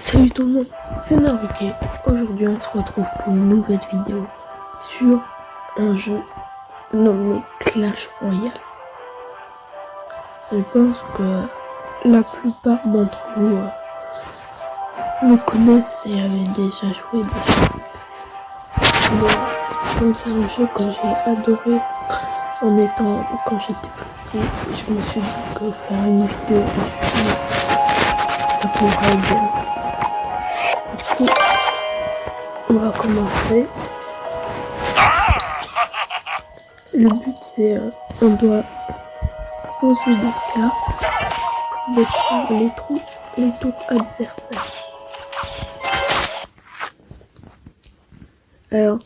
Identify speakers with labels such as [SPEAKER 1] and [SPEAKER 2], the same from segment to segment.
[SPEAKER 1] Salut tout le monde, c'est Naruke. Aujourd'hui on se retrouve pour une nouvelle vidéo sur un jeu nommé Clash Royale. Je pense que la plupart d'entre vous me connaissent et avaient déjà joué dessus. Mais comme c'est un jeu que j'ai adoré quand j'étais petit, je me suis dit que faire une vidéo dessus, ça pourrait être bien. Du coup, on va commencer. Le but c'est, on doit poser des cartes pour détruire les tours adversaires. Alors,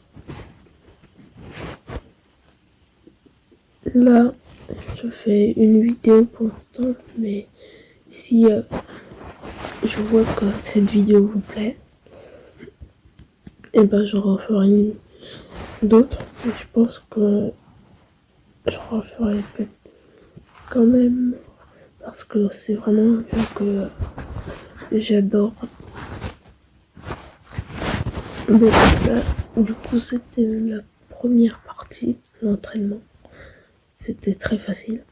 [SPEAKER 1] là, je fais une vidéo pour l'instant, mais si je vois que cette vidéo vous plaît, et ben je referai une d'autres. Et je pense que je referai quand même parce que c'est vraiment un jeu que j'adore. Donc là, du coup, c'était la première partie, l'entraînement. C'était très facile.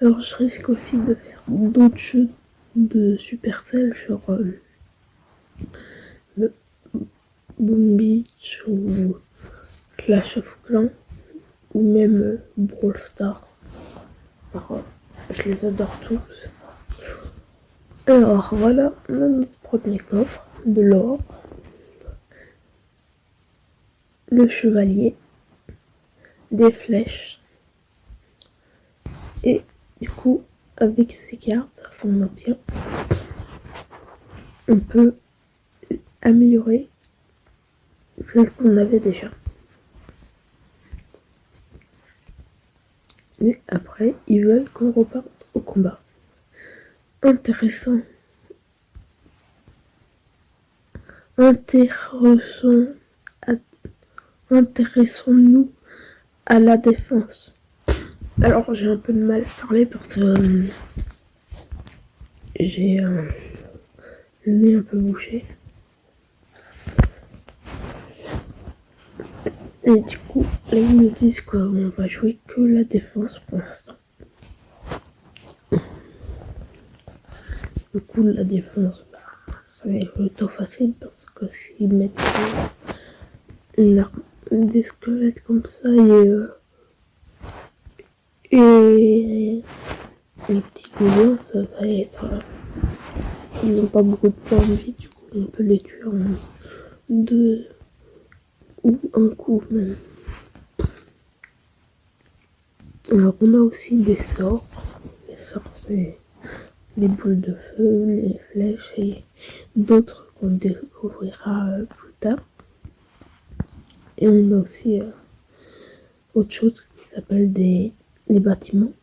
[SPEAKER 1] Alors je risque aussi de faire d'autres jeux de Supercell sur Boom Beach ou Clash of Clans ou même Brawl Stars. Alors, je les adore tous. Alors voilà, on a notre premier coffre, de l'or, le chevalier, des flèches, et du coup avec ces cartes qu'on obtient, on peut améliorer celles qu'on avait déjà. Et après, ils veulent qu'on reparte au combat. Intéressant. Intéressons-nous à la défense. Alors j'ai un peu de mal à parler parce que j'ai le nez un peu bouché. Et du coup, là ils me disent qu'on va jouer que la défense pour l'instant. Du coup, la défense, ça va être plutôt facile parce que s'ils mettent des squelettes comme ça et les petits gobelins, ça va être... ils n'ont pas beaucoup de points de vie, du coup on peut les tuer en 2 ou un coup même. Alors on a aussi des sorts. Les sorts c'est les boules de feu, les flèches et d'autres qu'on découvrira plus tard. Et on a aussi autre chose qui s'appelle les bâtiments.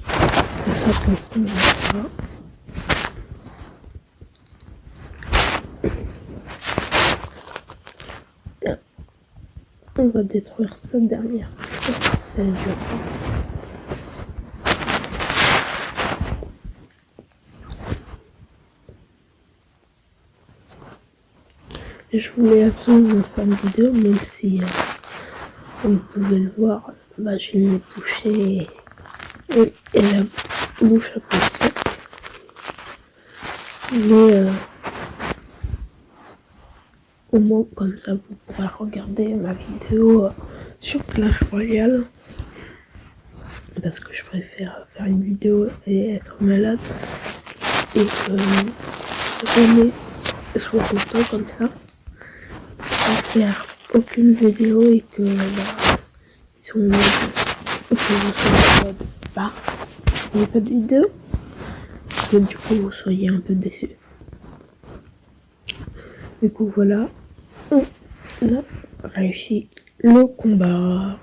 [SPEAKER 1] Et ça pour l'instant on va voir. On va détruire cette dernière. C'est dur. Et je voulais absolument faire une vidéo, même si vous pouvez le voir, j'ai le nez bouché et la bouche un peu sec. Mais au moins comme ça vous pourrez regarder ma vidéo sur Clash Royale. Parce que je préfère faire une vidéo et être malade. Et que René soit content comme ça. Pas faire aucune vidéo et que ils sont que vous soyez en mode il n'y a pas de vidéo. Que du coup vous soyez un peu déçus. Du coup voilà, on a réussi le combat.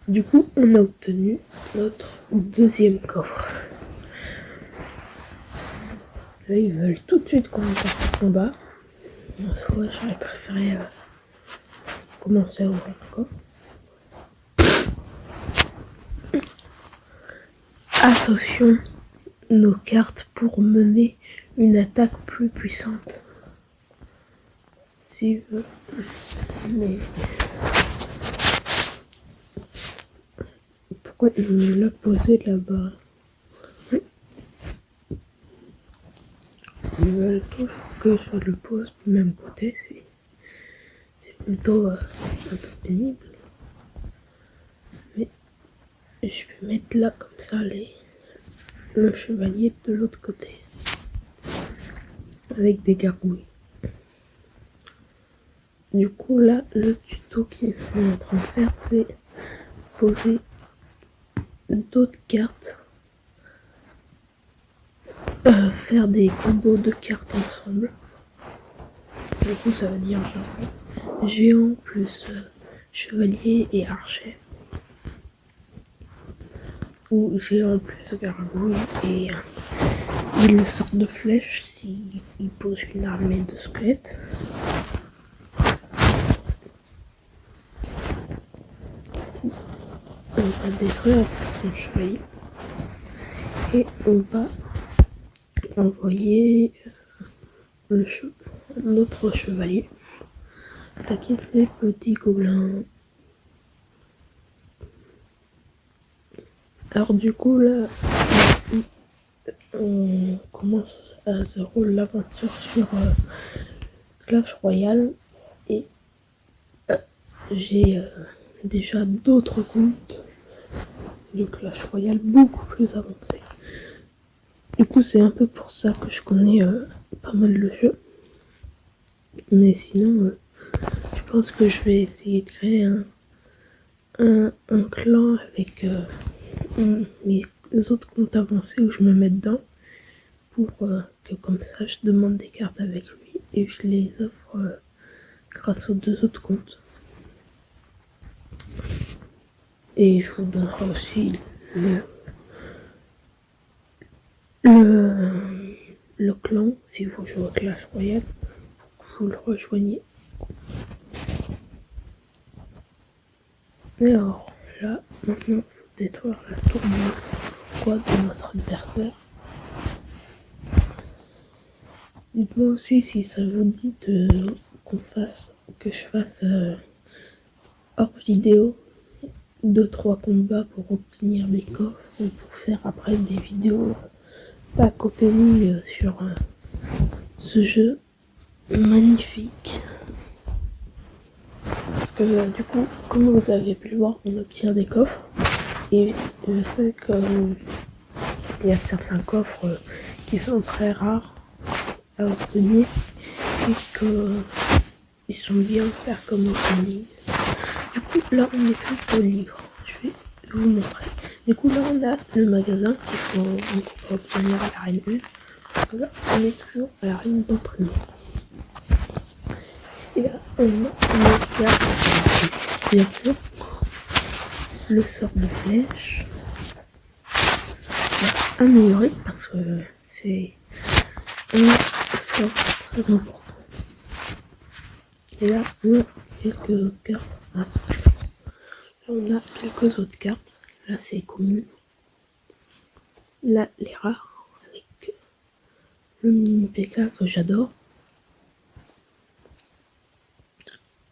[SPEAKER 1] Du coup on a obtenu notre deuxième coffre. Là ils veulent tout de suite qu'on parte au combat. En soi j'aurais préféré commencer à ouvrir le coffre. Attention, nos cartes pour mener une attaque plus puissante. Si mais pourquoi il me l'a posé là-bas? Ils veulent toujours que je le pose du même côté, c'est plutôt un peu pénible. Mais je vais mettre là comme ça le chevalier de l'autre côté avec des gargouilles. Du coup là, le tuto qu'il est en train de faire, c'est poser d'autres cartes, faire des combos de cartes ensemble. Du coup ça veut dire genre géant plus chevalier et archer, ou géant plus gargouille et il sort de flèche s'il pose une armée de squelettes. On va détruire son chevalier et on va envoyer notre chevalier attaquer les petits gobelins. Alors du coup là, on commence à se rouler l'aventure sur Clash Royale et j'ai déjà d'autres comptes de Clash Royale beaucoup plus avancés. Du coup c'est un peu pour ça que je connais pas mal le jeu. Mais sinon je pense que je vais essayer de créer un clan avec mes autres comptes avancés où je me mets dedans pour que comme ça je demande des cartes avec lui et je les offre grâce aux 2 autres comptes. Et je vous donnerai aussi le clan si vous jouez à Clash Royale, vous le rejoignez. Et alors là, maintenant il faut détruire la tour de notre adversaire. Dites-moi aussi si ça vous dit que je fasse hors vidéo 2-3 combats pour obtenir des coffres ou pour faire après des vidéos pack opening sur ce jeu magnifique. Parce que du coup, comme vous avez pu le voir, on obtient des coffres et je sais qu'il y a certains coffres qui sont très rares à obtenir et qu'ils sont bien faire comme opening. Du coup là on est plutôt libre, je vais vous montrer. Du coup là on a le magasin qu'il faut obtenir à l'arène 1, parce que là on est toujours à l'arène d'entraînement. Et là on a une carte, bien sûr, le sort de flèche, on va améliorer parce que c'est un sort très important. Et là on a quelques autres cartes. Là on a quelques autres cartes. Là c'est commun. Là les rares avec le mini PK que j'adore.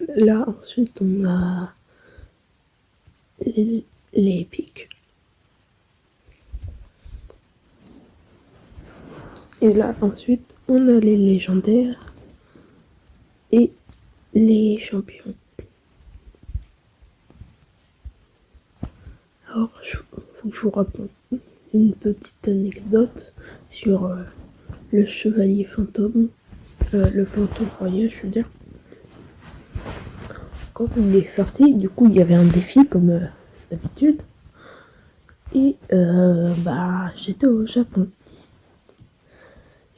[SPEAKER 1] Là ensuite on a les épiques. Et là ensuite on a les légendaires et les champions. Alors faut que je vous raconte une petite anecdote sur le chevalier fantôme, le fantôme royal je veux dire. Quand il est sorti, du coup il y avait un défi comme d'habitude et j'étais au Japon.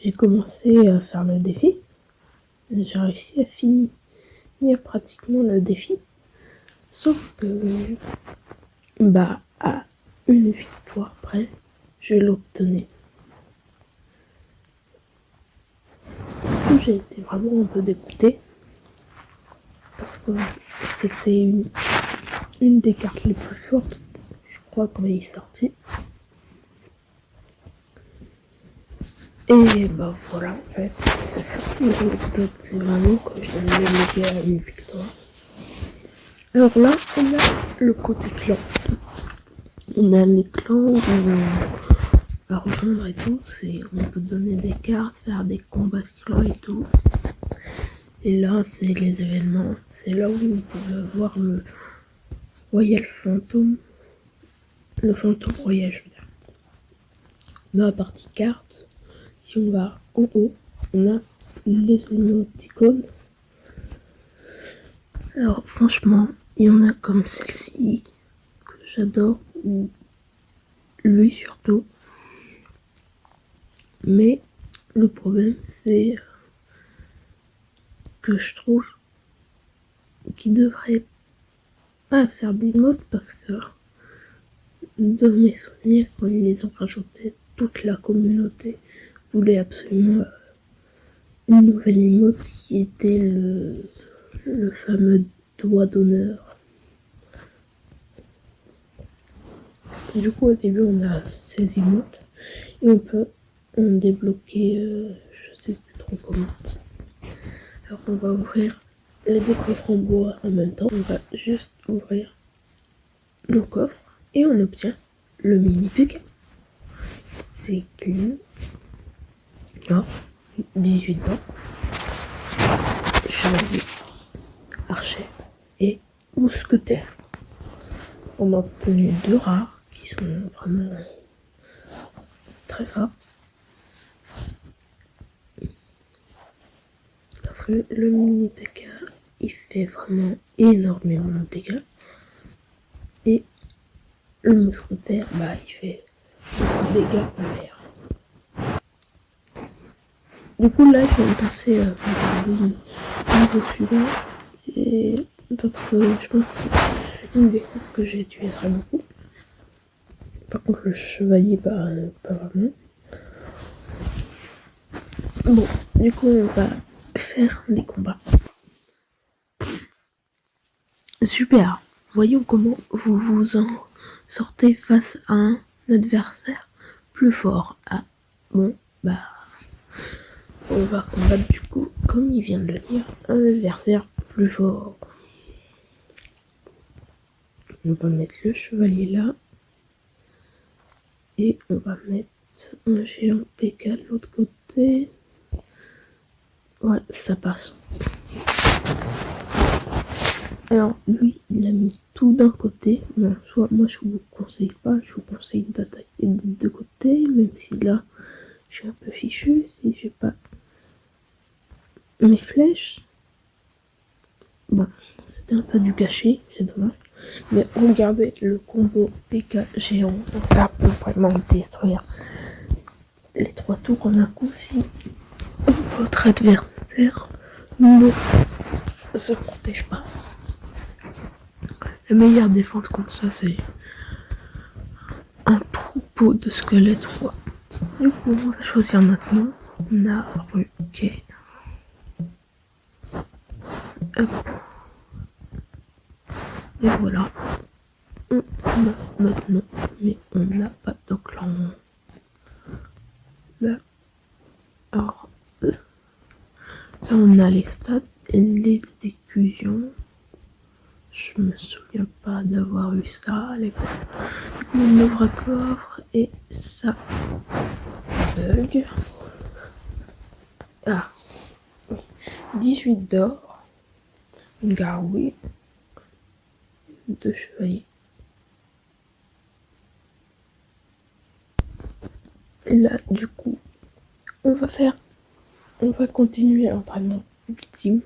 [SPEAKER 1] J'ai commencé à faire le défi, j'ai réussi à finir pratiquement le défi, sauf que à une victoire près, je l'obtenais. Du coup j'ai été vraiment un peu dégoûté parce que c'était une des cartes les plus fortes, je crois, quand il est sorti. Et bah voilà, en fait, c'est ça. L'anecdote, c'est vraiment quand je l'ai développé à une victoire. Alors là, on a le côté clan. On a les clans où on va rejoindre et tout. On peut donner des cartes, faire des combats de clans et tout. Et là, c'est les événements. C'est là où vous pouvez voir le Royal Fantôme. Le fantôme royal, je veux dire. Dans la partie cartes, si on va en haut, on a les émoticônes. Alors franchement, il y en a comme celle-ci que j'adore, ou lui surtout. Mais le problème, c'est que je trouve qu'il devrait pas faire d'émotes parce que de mes souvenirs, quand ils les ont rajoutés, toute la communauté voulait absolument une nouvelle emote qui était le fameux doigt d'honneur. Du coup, au début, on a ces emotes et on peut en débloquer, je sais plus trop comment. Alors, on va ouvrir les deux coffres en bois en même temps. On va juste ouvrir nos coffres et on obtient le mini PK. C'est clean. Alors, 18 ans. Chevalier, archer et mousquetaire. On a obtenu 2 rares qui sont vraiment très forts. Parce que le mini PK, il fait vraiment énormément de dégâts. Et le mousquetaire, bah, il fait beaucoup de dégâts en l'air. Du coup, là, je vais me passer au niveau suivant. Et parce que je pense que c'est une des cartes que j'utiliserai beaucoup. Par contre, le chevalier, bah, pas vraiment. Bon, du coup, on va faire des combats. Super. Voyons comment vous vous en sortez face à un adversaire plus fort. Ah, bon, bah, on va combattre du coup, comme il vient de le dire, un adversaire plus fort. On va mettre le chevalier là. Et on va mettre un géant PK de l'autre côté. Ouais, ça passe. Alors, lui, il a mis tout d'un côté. Bon, soit moi, je vous conseille pas. Je vous conseille d'attaquer des deux côtés. Même si là, je suis un peu fichu. Si j'ai pas mes flèches. Bon, c'était un peu du gâchis. C'est dommage. Mais regardez le combo PK géant. Ça peut vraiment détruire les 3 tours en un coup si votre adversaire ne se protège pas. La meilleure défense contre ça, c'est un troupeau de squelettes rois. Du coup, on va choisir notre nom. Naruke. Hop. Et voilà. On a notre nom, mais on n'a pas de clan. Là. Alors, là, on a les stats et l'exécution. Je me souviens pas d'avoir eu ça à l'époque. On ouvre un coffre et ça bug. Ah, oui. 18 d'or, une garouille, 2 chevaliers. Et là, du coup, on va continuer l'entraînement ultime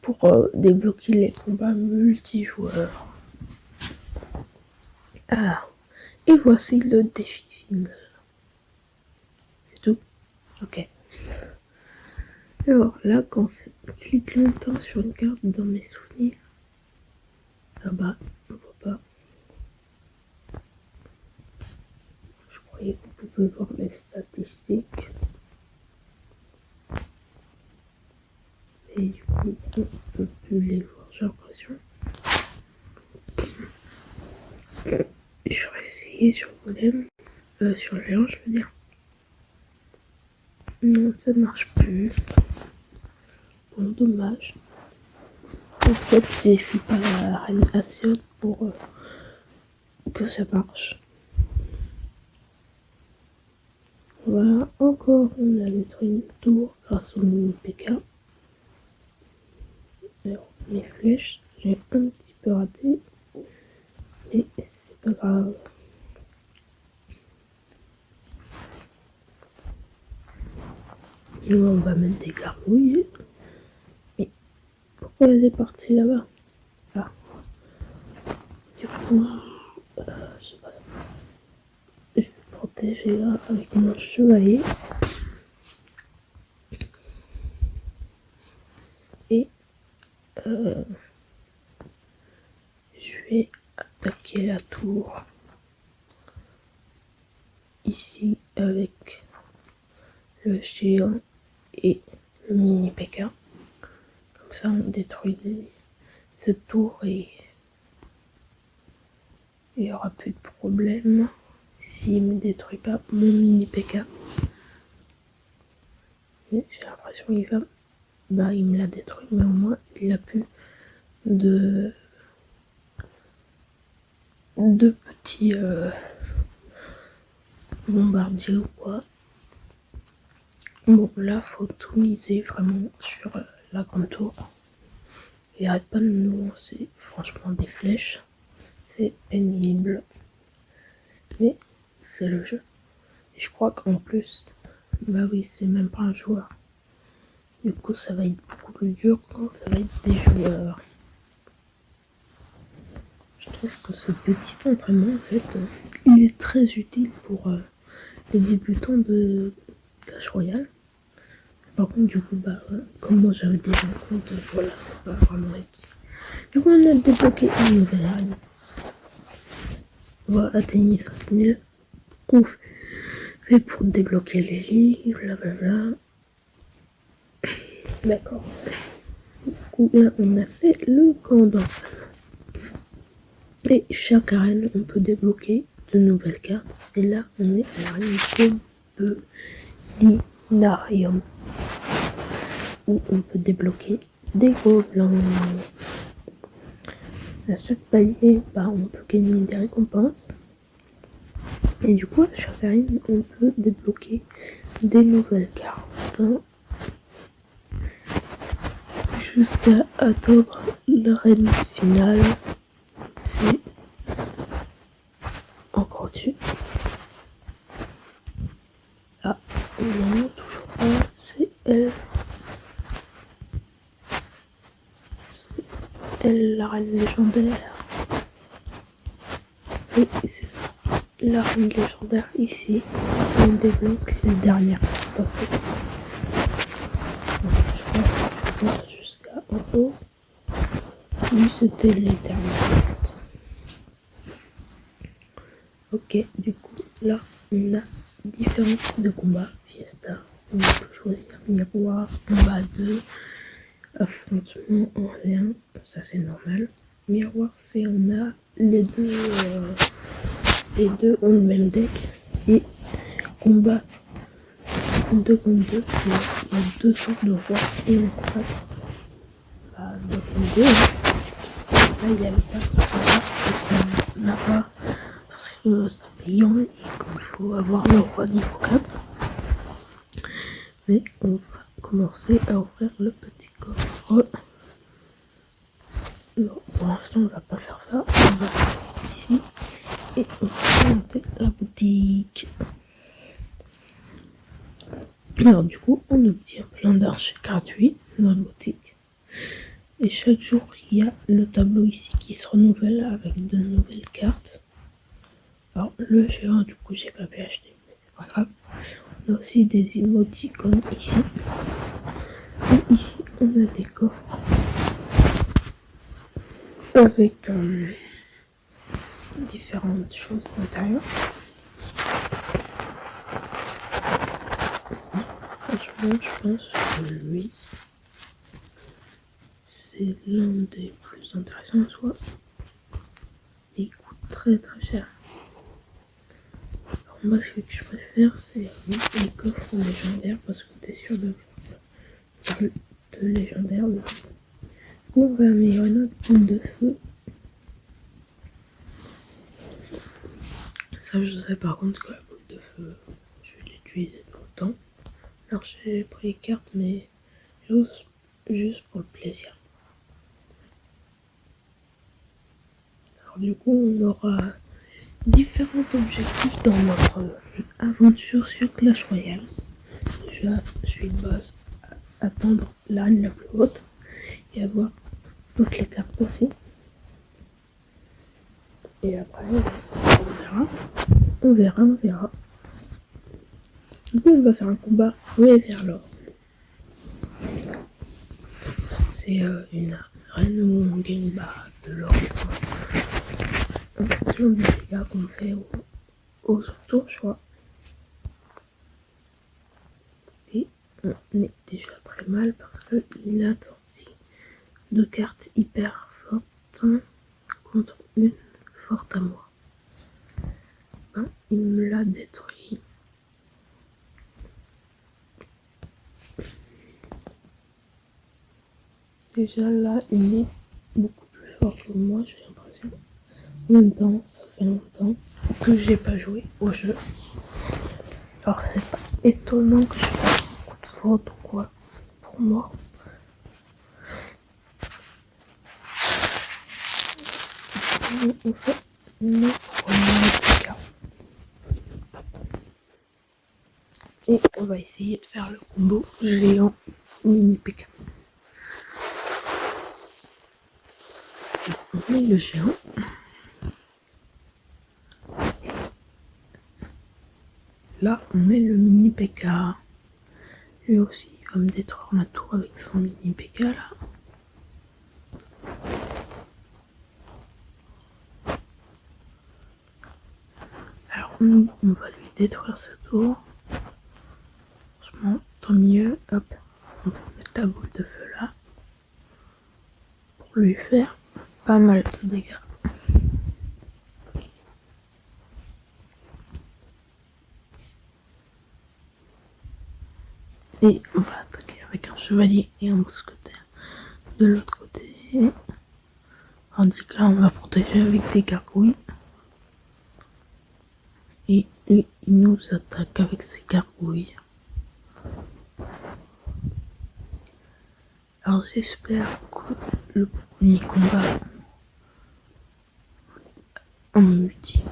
[SPEAKER 1] pour débloquer les combats multijoueurs. Ah, et voici le défi final. C'est tout? Ok. Alors là, quand on clique longtemps sur une carte dans mes souvenirs, ah bah, on voit pas. Je croyais qu'on pouvait voir mes statistiques. Et du coup, on peut plus les voir, j'ai l'impression. Je vais essayer sur Golem, sur Géant, je veux dire. Non, ça marche plus. Bon, dommage. En fait, je suis pas la reine assez haute pour que ça marche. Voilà, encore on a détruit une tour grâce au mini PK. Alors, mes flèches, j'ai un petit peu raté, mais c'est pas grave. Nous, on va mettre des gargouilles. Mais pourquoi elle est partie là-bas? Ah, du coup, je sais pas. Je vais protéger là avec mon chevalier. Et je vais attaquer la tour ici avec le géant et le mini PK. Comme ça, on détruit cette tour et il n'y aura plus de problème s'il ne détruit pas mon mini PK. Mais j'ai l'impression qu'il va... Bah, il me l'a détruit, mais au moins, il n'a plus de petits bombardiers ou quoi. Bon, là, faut tout miser vraiment sur la grande tour. Il arrête pas de nous lancer, franchement, des flèches. C'est pénible. Mais c'est le jeu. Et je crois qu'en plus, bah oui, c'est même pas un joueur. Du coup, ça va être beaucoup plus dur quand ça va être des joueurs. Je trouve que ce petit entraînement, en fait, il est très utile pour les débutants de Clash Royale. Par contre, du coup, bah, comme moi j'avais déjà un compte, voilà, c'est pas vraiment utile. Du coup, on a débloqué une nouvelle arme. On va atteindre 5000. Ouf. Fait pour débloquer les livres, blablabla. D'accord. Du coup, là, on a fait le camp d'enfants. Et chaque arène, on peut débloquer de nouvelles cartes. Et là, on est à l'arène Gobelinarium, où on peut débloquer des gobelins. À chaque palier, bah, on peut gagner des récompenses. Et du coup, à chaque arène, on peut débloquer des nouvelles cartes. Jusqu'à atteindre l'arène finale. C'est encore dessus. Ah, non, toujours pas. C'est elle. C'est elle, la reine légendaire. Et c'est ça. La reine légendaire ici. On débloque les dernières cartes. En fait. Je crois que je vois jusqu'à en haut. Oui, c'était les dernières cartes. Ok, du coup, là, on a différents types de combats. Fiesta, on peut choisir miroir, combat 2, affrontement en lien, ça c'est normal. Miroir, c'est on a les deux ont le même deck. Et combat 2 contre 2, il y a deux sortes de rois et on combat 2 contre 2. Là, il y a le pass de combat qu'on n'a pas parce que c'est payant et qu'il faut avoir le roi niveau 4. Mais on va commencer à ouvrir le petit coffre. Non, pour l'instant on va pas faire ça, on va faire ici et on va monter la boutique. Alors du coup on obtient plein d'arches gratuits dans la boutique. Et chaque jour il y a le tableau ici qui se renouvelle avec de nouvelles cartes. Alors le géant du coup j'ai pas pu acheter, mais c'est pas grave. On a aussi des émoticônes ici. Et ici on a des coffres avec différentes choses à l'intérieur. Franchement, je pense que lui, c'est l'un des plus intéressants en soi. Mais il coûte très très cher. Alors Moi, ce que je préfère, c'est les coffres légendaires parce que t'es sûr de légendaires. Du coup, on va améliorer notre boule de feu. Ça, je sais par contre que la boule de feu, je vais l'utiliser tout le temps. Alors, j'ai pris les cartes, mais juste pour le plaisir. Alors, du coup, on aura différents objectifs dans notre aventure sur Clash Royale. Déjà, suite base, atteindre l'arène la plus haute et avoir toutes les cartes possibles. Et après, on verra. Du coup, on va faire un combat vers l'or. C'est une arène où on gagne de l'or en fonction des dégâts qu'on fait aux tours, je crois. Et on est déjà très mal parce qu'il a sorti 2 cartes hyper fortes contre une forte à moi. Ben, il me l'a détruit. Déjà là, il est beaucoup plus fort que moi, j'ai l'impression. En même temps, ça fait longtemps que j'ai pas joué au jeu. Alors c'est pas étonnant que je fasse beaucoup de fautes ou quoi pour moi. On fait nos premiers dégâts. Et on va essayer de faire le combo géant mini PK. On met le géant. Là, on met le mini PK. Lui aussi, il va me détruire ma tour avec son mini PK là. Alors nous, on va lui détruire sa tour. Franchement, tant mieux. Hop, on va mettre la boule de feu là. Pour lui faire pas mal de dégâts. Et on va attaquer avec un chevalier et un mousquetaire de l'autre côté. Tandis que là, on va protéger avec des gargouilles. Et lui, il nous attaque avec ses gargouilles. Alors j'espère que le premier combat en multi,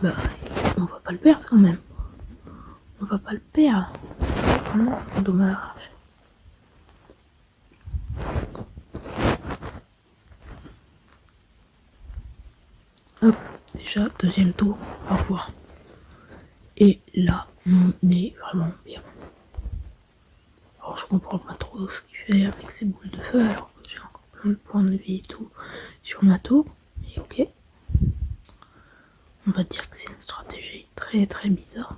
[SPEAKER 1] on va pas le perdre quand même. On va pas le perdre. Ça serait vraiment dommage. Hop, déjà, deuxième tour, au revoir. Et là, on est vraiment bien. Alors je comprends pas trop ce qu'il fait avec ses boules de feu, alors que j'ai encore plein de points de vie et tout sur ma tour. Et ok. On va dire que c'est une stratégie très très bizarre.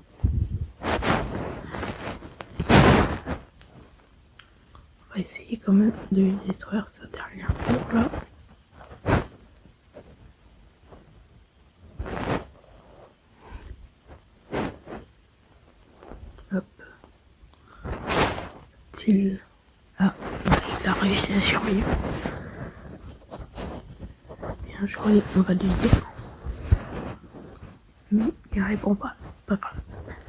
[SPEAKER 1] On va essayer quand même de lui détruire sa dernière tour là. Hop. Il a réussi à survivre. Bien joué, on va lui dire. Mais il répond pas. Pas grave.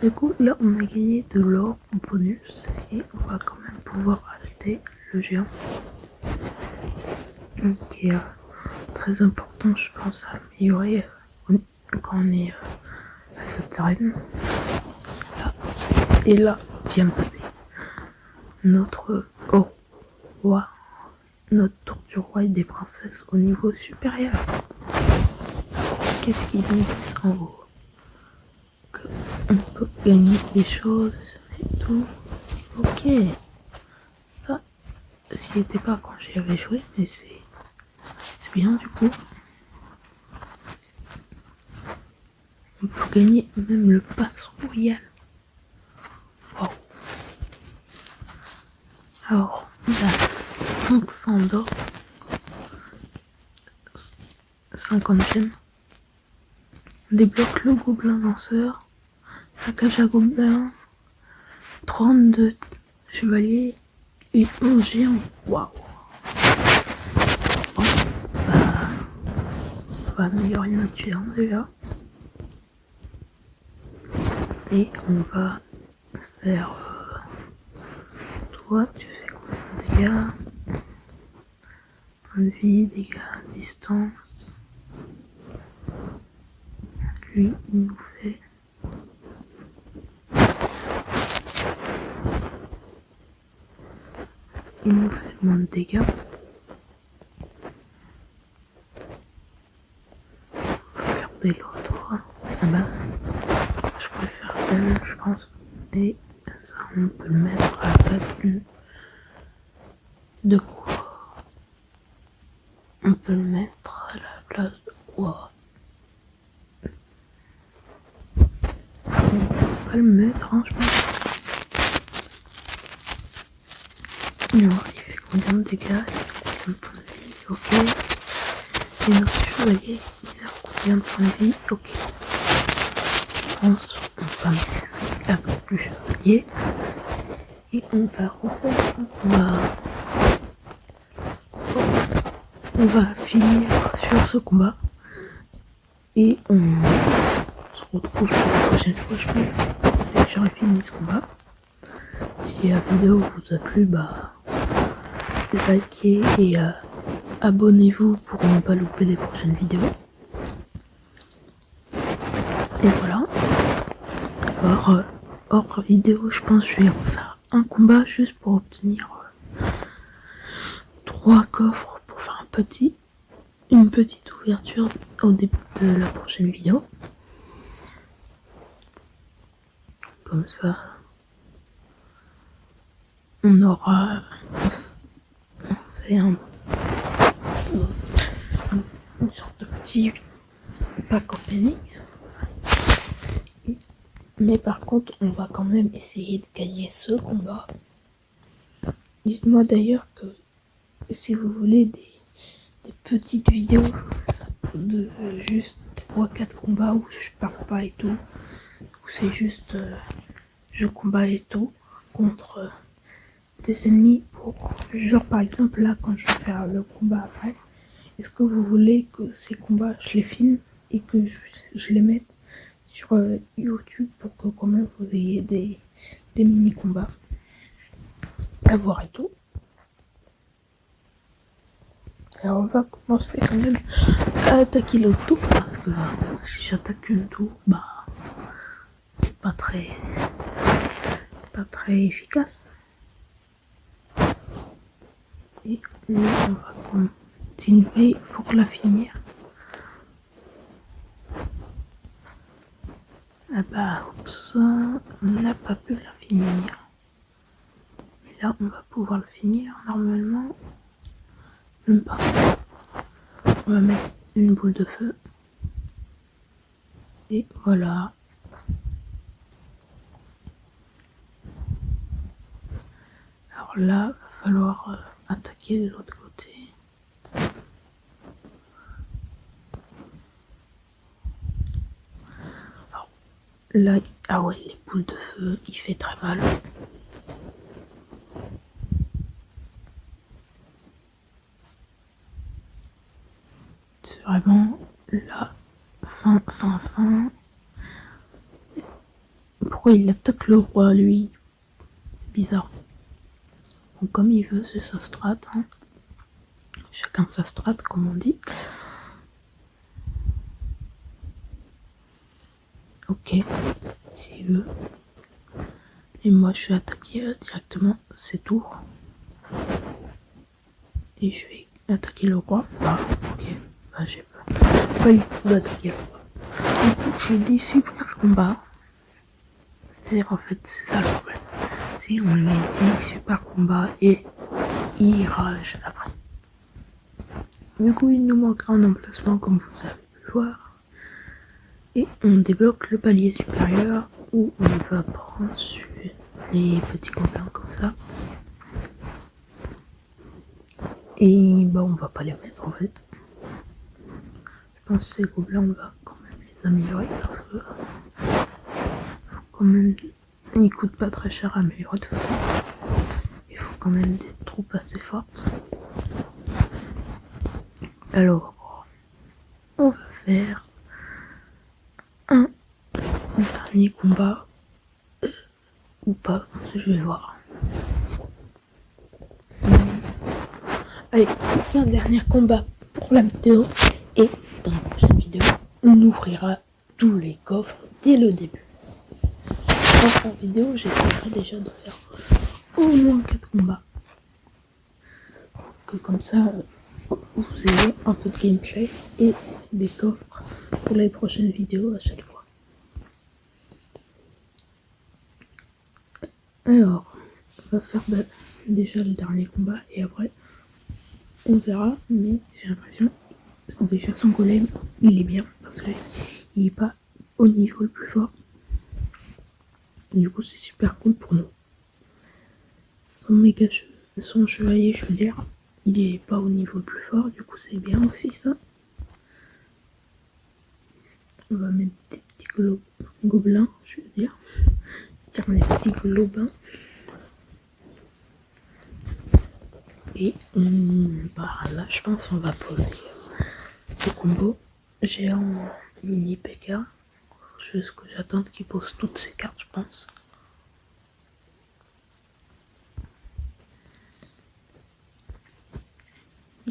[SPEAKER 1] Du coup, là, on a gagné de l'or en bonus. Et on va quand même pouvoir acheter le géant. Qui est très important, je pense, à améliorer quand on est à cette arène. Là. Et là, vient de passer notre roi, notre tour du roi et des princesses au niveau supérieur. Qu'est-ce qu'il nous dit en haut? Qu'on peut gagner des choses et tout. Ok. Ça, s'il n'était pas quand j'y avais joué, mais c'est bien du coup. On peut gagner même le pass royal. Wow. Alors, on a 500 d'or. 50 gemmes. On débloque le gobelin danseur. la cage à gobelins, 32 chevaliers et 11 géants. Waouh! Oh, bah, on va améliorer notre géant déjà. Et on va faire... toi, tu fais combien de dégâts? Point de vie, dégâts, distance. Lui, il nous fait... moins de dégâts. Regardez l'autre. Ah bah, je préfère elle, je pense. Et ça, on peut le mettre à la place de quoi? On peut le mettre à la place de quoi? On peut pas le mettre, hein, je pense. Alors, il fait combien de dégâts? Il a combien de points de vie? Ok. Et notre chevalier, il a combien de points de vie? Ok. Je pense qu'on va mettre la place du chevalier. Et on va refaire un combat. On va finir sur ce combat. Et on se retrouve pour la prochaine fois, je pense. Dès que j'aurai fini ce combat. Si la vidéo vous a plu, bah likez et abonnez-vous pour ne pas louper les prochaines vidéos. Et voilà. Alors, hors vidéo, je pense que je vais refaire un combat juste pour obtenir 3 coffres pour faire une petite ouverture au début de la prochaine vidéo. Comme ça, on aura fait une sorte de petit pack opening. Mais par contre, on va quand même essayer de gagner ce combat. Dites-moi d'ailleurs que si vous voulez des petites vidéos de juste 3-4 combats où je parle pas et tout, où c'est juste je combat et tout contre des ennemis pour genre par exemple là quand je vais faire le combat après, est-ce que vous voulez que ces combats je les filme et que je les mette sur YouTube pour que quand même vous ayez des mini combats à voir et tout. Alors on va commencer quand même à attaquer le tour parce que si j'attaque une tour, bah c'est pas très efficace. Et là on va continuer pour la finir. Ah bah oups, on n'a pas pu la finir. Mais là on va pouvoir le finir normalement. Même pas. On va mettre une boule de feu. Et voilà. Alors là, va falloir attaquer de l'autre côté. Alors là, ah ouais, les boules de feu, il fait très mal. C'est vraiment la fin. Pourquoi il attaque le roi, lui? C'est bizarre. Bon, comme il veut, c'est sa strat. Hein. Chacun sa strat, comme on dit. Ok, s'il veut. Et moi, je vais attaquer directement ses tours. Et je vais attaquer le roi. Ah, ok. Bah, j'ai pas eu le temps d'attaquer le roi. Du coup, je dis super combat. C'est-à-dire, en fait, c'est ça le problème. Si on lui dit super combat et il rage après. Du coup, il nous manquera un emplacement comme vous avez pu voir. Et on débloque le palier supérieur où on va prendre sur les petits gobelins comme ça. Et bah on va pas les mettre en fait. Je pense que ces gobelins on va quand même les améliorer parce que faut quand même, il coûte pas très cher à améliorer de toute façon. Il faut quand même des troupes assez fortes. Alors, on va faire un dernier combat ou pas, je vais voir. Allez, on fait un dernier combat pour la vidéo et dans la prochaine vidéo, on ouvrira tous les coffres dès le début. Dans la vidéo, j'essaierai déjà de faire au moins 4 combats. Que comme ça, vous ayez un peu de gameplay et des coffres pour les prochaines vidéos à chaque fois. Alors, on va faire déjà le dernier combat et après on verra, mais j'ai l'impression déjà son golem il est bien parce qu'il est pas au niveau le plus fort. Du coup c'est super cool pour nous. Son chevalier, je veux dire, il est pas au niveau le plus fort, du coup c'est bien aussi ça. On va mettre des petits gobelins, je veux dire. Tiens, les petits globins. Et là, je pense qu'on va poser le combo géant mini PK. Juste que j'attends qu'il pose toutes ses cartes, je pense.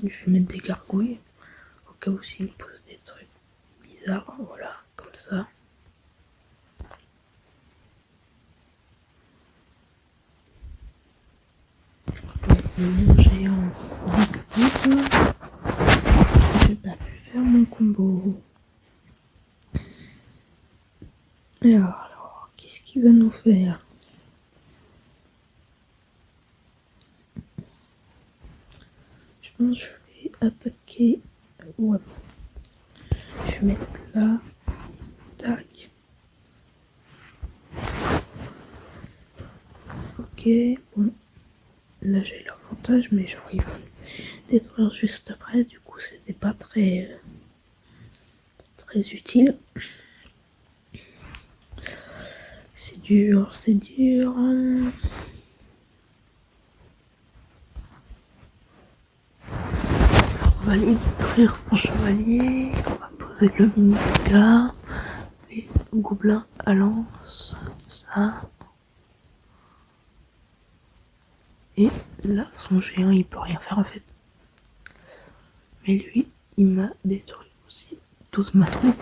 [SPEAKER 1] Je vais mettre des gargouilles au cas où s'il pose des trucs bizarres. Voilà, comme ça. Mon géant j'ai pas pu faire mon combo. Alors qu'est-ce qu'il va nous faire? Je pense que je vais attaquer. Ouais. Je vais mettre là. Tac. Ok, bon. Là j'ai l'avantage, mais j'arrive à détruire juste après. Du coup, c'était pas très utile. C'est dur, c'est dur. On va aller détruire son chevalier. On va poser le mini gars. Les gobelins à lance. Ça. Et là, son géant, il peut rien faire en fait. Mais lui, il m'a détruit aussi toute ma troupe.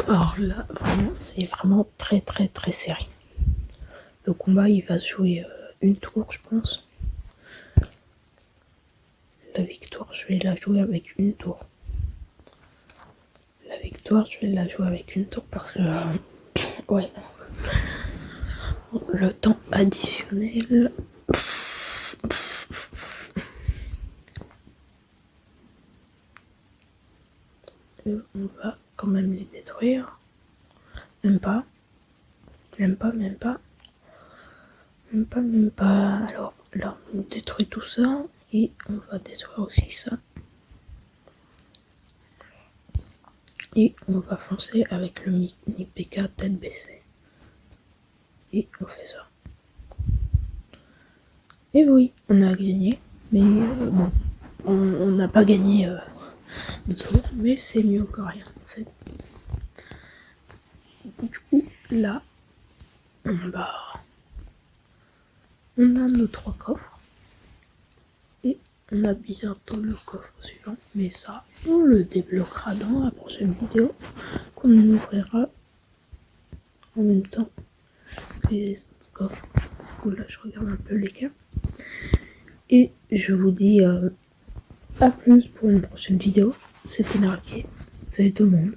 [SPEAKER 1] Alors là, vraiment, c'est vraiment très serré. Le combat, il va se jouer une tour, je pense. La victoire, je vais la jouer avec une tour. La victoire, je vais la jouer avec une tour parce que, ouais, le temps additionnel. On va quand même les détruire. Même pas. Alors là, on détruit tout ça et on va détruire aussi ça. Et on va foncer avec le mini PK tête baissée. Et on fait ça. Et oui, on a gagné. Mais bon, on n'a pas gagné de tour, mais c'est mieux que rien en fait. Du coup, là, on a nos 3 coffres. Et on a bientôt le coffre suivant. Mais ça, on le débloquera dans la prochaine vidéo qu'on ouvrira en même temps que les coffres. Du coup, là, je regarde un peu les cas. Et je vous dis à plus pour une prochaine vidéo. C'était Naraki. Salut tout le monde.